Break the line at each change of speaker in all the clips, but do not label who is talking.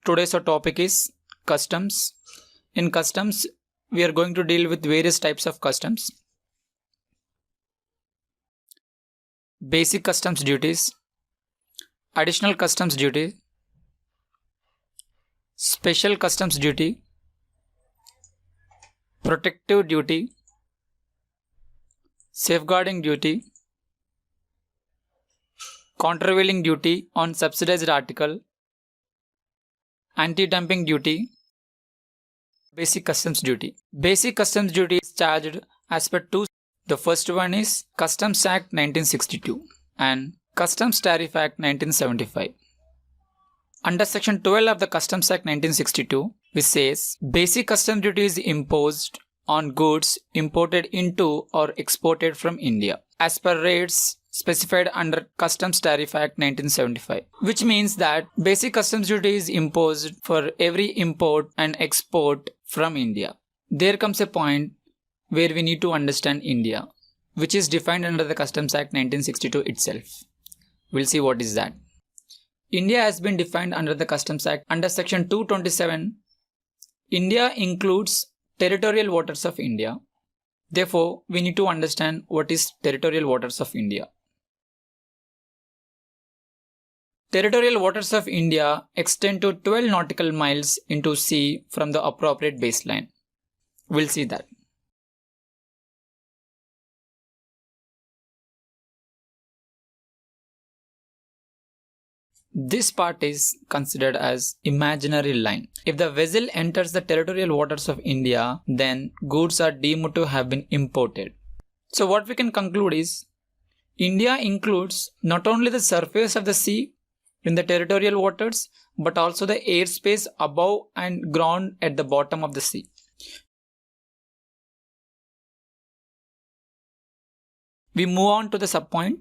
Today's our topic is customs. In customs, we are going to deal with various types of customs. Basic customs duties, additional customs duty, special customs duty, protective duty, safeguarding duty, countervailing duty on subsidized article, anti-dumping duty, basic customs duty. Basic customs duty is charged as per two. The first one is Customs Act 1962 and Customs Tariff Act 1975. Under Section 12 of the Customs Act 1962, which says basic customs duty is imposed on goods imported into or exported from India as per rates specified under Customs Tariff Act 1975, which means that basic customs duty is imposed for every import and export from India. There comes a point where we need to understand India, which is defined under the Customs Act 1962 itself. We'll see what is that. India has been defined under the Customs Act under Section 227. India includes territorial waters of India. Therefore, we need to understand what is territorial waters of India. Territorial waters of India extend to 12 nautical miles into sea from the appropriate baseline. We'll see that. This part is considered as imaginary line. If the vessel enters the territorial waters of India, then goods are deemed to have been imported. So what we can conclude is, India includes not only the surface of the sea in the territorial waters, but also the airspace above and ground at the bottom of the sea. We move on to the subpoint,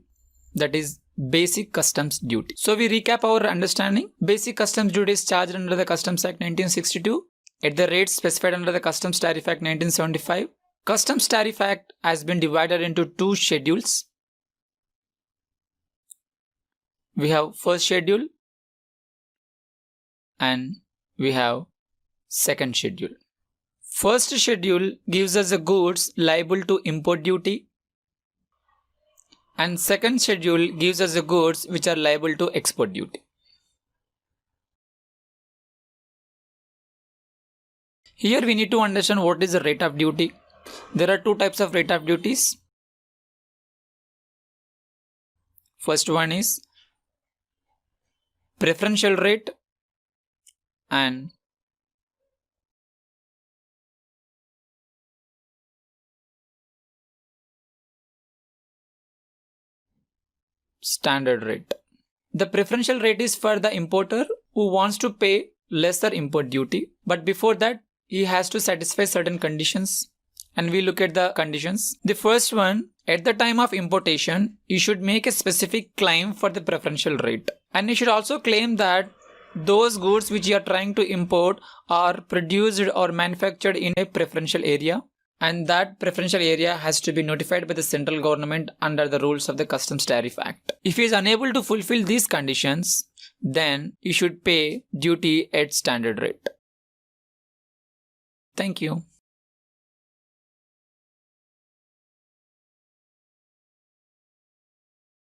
that is basic customs duty. So we recap our understanding. Basic customs duty is charged under the Customs Act 1962 at the rates specified under the Customs Tariff Act 1975. Customs Tariff Act has been divided into two schedules. We have first schedule and we have second schedule. First schedule gives us the goods liable to import duty, and second schedule gives us the goods which are liable to export duty. Here we need to understand what is the rate of duty. There are two types of rate of duties. First one is preferential rate and standard rate. The preferential rate is for the importer who wants to pay lesser import duty, but before that he has to satisfy certain conditions, and we look at the conditions. The first one, at the time of importation, you should make a specific claim for the preferential rate, and you should also claim that those goods which you are trying to import are produced or manufactured in a preferential area, and that preferential area has to be notified by the central government under the rules of the Customs Tariff Act. If he is unable to fulfill these conditions, then he should pay duty at standard rate. Thank you.